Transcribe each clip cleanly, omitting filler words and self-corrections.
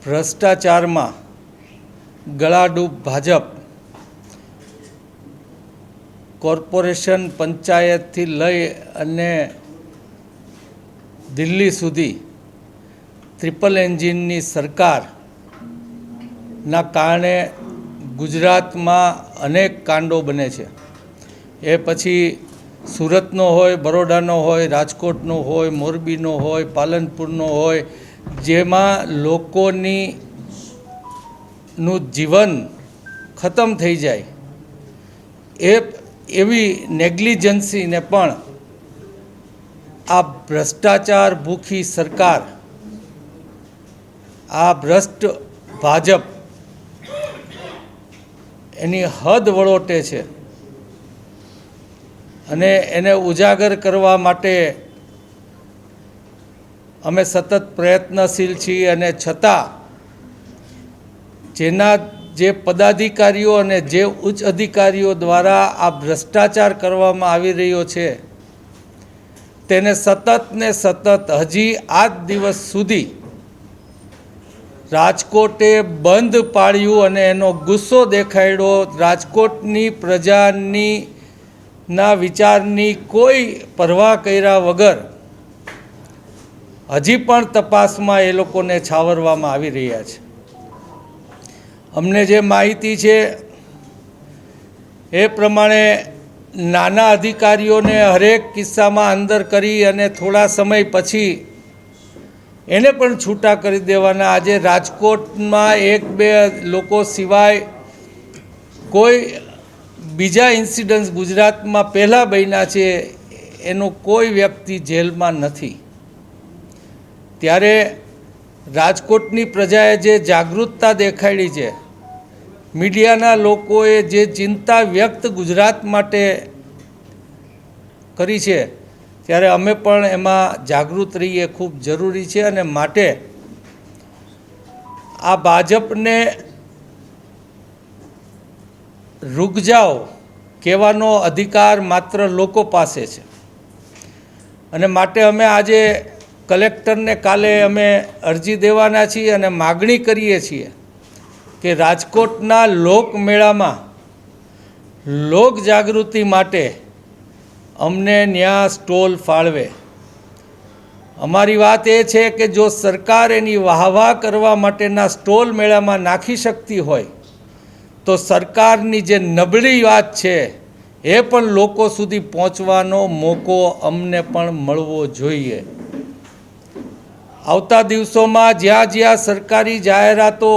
ભ્રષ્ટાચારમાં ગળાડૂબ Bhajap corporation પંચાયતથી લઈ અને દિલ્હી સુધી ટ્રિપલ એન્જિનની સરકારના કારણે ગુજરાતમાં અનેક કાંડો બને છે। એ પછી સુરતનો હોય, બરોડાનો હોય, રાજકોટનો હોય, મોરબીનો હોય, પાલનપુરનો હોય, જેમાં લોકોનું જીવન ખતમ થઈ જાય એવી નેગ્લિજન્સીને પણ આ ભ્રષ્ટાચાર ભૂખી સરકાર, આ ભ્રષ્ટ ભાજપ એની હદ વળોટે છે અને એને ઉજાગર કરવા માટે અમે સતત પ્રયત્નશીલ છીએ। અને છતાં જે પદાધિકારીઓ અને જે ઉચ્ચ અધિકારીઓ દ્વારા આ ભ્રષ્ટાચાર કરવામાં આવી રહ્યો છે તેને સતત ને સતત હજી આજ દિવસ સુધી રાજકોટે બંધ પાડ્યું અને એનો ગુસ્સો દેખાડ્યો। રાજકોટની પ્રજાની વિચારની કોઈ પરવા કર્યા વગર હજી પણ તપાસમાં એ લોકોને છાવરવામાં આવી રહ્યા છે। અમને જે માહિતી છે એ પ્રમાણે નાના અધિકારીઓને હરેક કિસ્સામાં અંદર કરી અને થોડા સમય પછી એને પણ છૂટા કરી દેવાના। આજે રાજકોટમાં 1-2 લોકો સિવાય કોઈ બીજા ઇન્સિડન્ટ્સ ગુજરાતમાં પહેલાં બન્યા છે એનો કોઈ વ્યક્તિ જેલમાં નથી। ત્યારે રાજકોટની પ્રજાએ જે જાગૃતતા દેખાડી છે, મીડિયાના લોકોએ જે ચિંતા વ્યક્ત ગુજરાત માટે કરી છે, ત્યારે અમે પણ એમાં જાગૃત રહીએ ખૂબ જરૂરી છે। અને માટે આ ભાજપને રૂક જાઓ કહેવાનો અધિકાર માત્ર લોકો પાસે છે અને માટે અમે આજે કલેક્ટરને કાલે અમે અરજી દેવાના છીએ અને માગણી કરીએ છીએ કે રાજકોટના લોકમેળામાં લોક જાગૃતિ માટે અમને ન્યા સ્ટોલ ફાળવે। અમારી વાત એ છે કે જો સરકાર એની વાહવાહ કરવા માટેના સ્ટોલ મેળામાં નાખી શકતી હોય તો સરકારની જે નબળી વાત છે એ પણ લોકો સુધી પહોંચવાનો મોકો અમને પણ મળવો જોઈએ। આવતા દિવસોમાં જ્યાં જ્યાં સરકારી જાહેરાતો,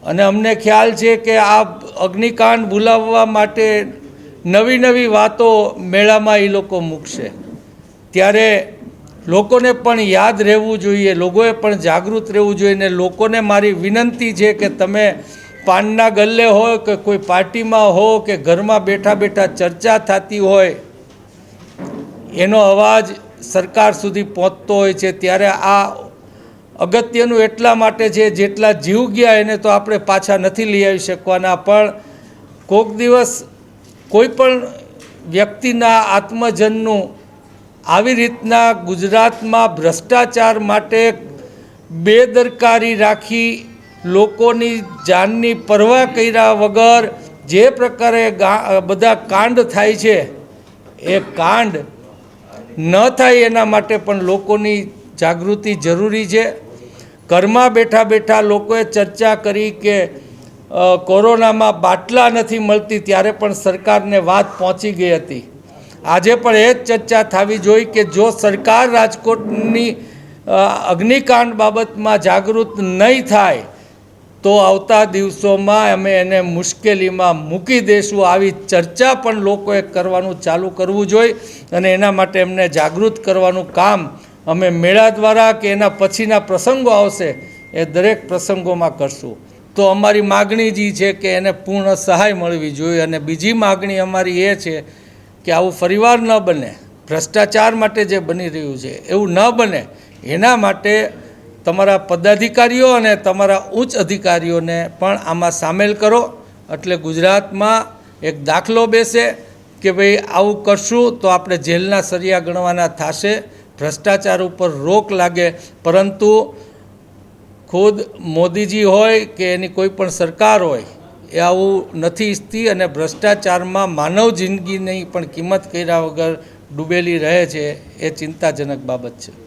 અને અમને ખ્યાલ છે કે આ અગ્નિકાંડ ભૂલાવવા માટે નવી નવી વાતો મેળામાં એ લોકો મૂકશે, ત્યારે લોકોને પણ યાદ રહેવું જોઈએ, લોકોએ પણ જાગૃત રહેવું જોઈએ। ને લોકોને મારી વિનંતી છે કે તમે પાનના ગલ્લે હોય કે કોઈ પાર્ટીમાં હો કે ઘરમાં બેઠા બેઠા ચર્ચા થતી હોય એનો અવાજ સરકાર સુધી પહોંચતો હોય છે, ત્યારે આ અગત્યનું એટલા માટે છે જેટલા જીવ ગયા એને તો આપણે પાછા નથી લઈ આવી શકવાના, પણ કોઈક દિવસ કોઈ પણ વ્યક્તિના આત્મજનનું આવી રીતના ગુજરાતમાં ભ્રષ્ટાચાર માટે બેદરકારી રાખી લોકોની જાનની પરવા કર્યા વગર જે પ્રકારે બધા કાંડ થાય છે એ કાંડ ન થાય એના માટે પણ લોકોની જાગૃતિ જરૂરી છે। ઘરમાં બેઠા બેઠા લોકોએ ચર્ચા કરી કે કોરોનામાં બાટલા નથી મળતી, ત્યારે પણ સરકારને વાત પહોંચી ગઈ હતી। આજે પણ એ જ ચર્ચા થવી જોઈએ કે જો સરકાર રાજકોટની અગ્નિકાંડ બાબતમાં જાગૃત નહીં થાય તો આવતા દિવસોમાં અમે એને મુશ્કેલીમાં મૂકી દઈશું। આવી ચર્ચા પણ લોકોએ કરવાનું ચાલુ કરવું જોઈએ અને એના માટે એમને જાગૃત કરવાનું કામ અમે મેળા દ્વારા કે એના પછીના પ્રસંગો આવશે એ દરેક પ્રસંગોમાં કરશું। તો અમારી માગણી જે છે કે એને પૂર્ણ સહાય મળવી જોઈએ। અને બીજી માગણી અમારી એ છે કે આવું ફરીવાર ન બને, ભ્રષ્ટાચાર માટે જે બની રહ્યું છે એવું ન બને એના માટે તમારા પદાધિકારીઓ અને તમારા ઉચ્ચ અધિકારીઓને પણ આમાં સામેલ કરો, એટલે ગુજરાતમાં એક દાખલો બેસે કે ભાઈ આવું કરશું તો આપણે જેલના સળિયા ગણવાના થશે, ભ્રષ્ટાચાર ઉપર રોક લાગે। પરંતુ ખુદ મોદીજી હોય કે એની કોઈ પણ સરકાર હોય એ આવું નથી ઈચ્છતી અને ભ્રષ્ટાચારમાં માનવ જિંદગીની પણ કિંમત કર્યા વગર ડૂબેલી રહે છે. એ ચિંતાજનક બાબત છે.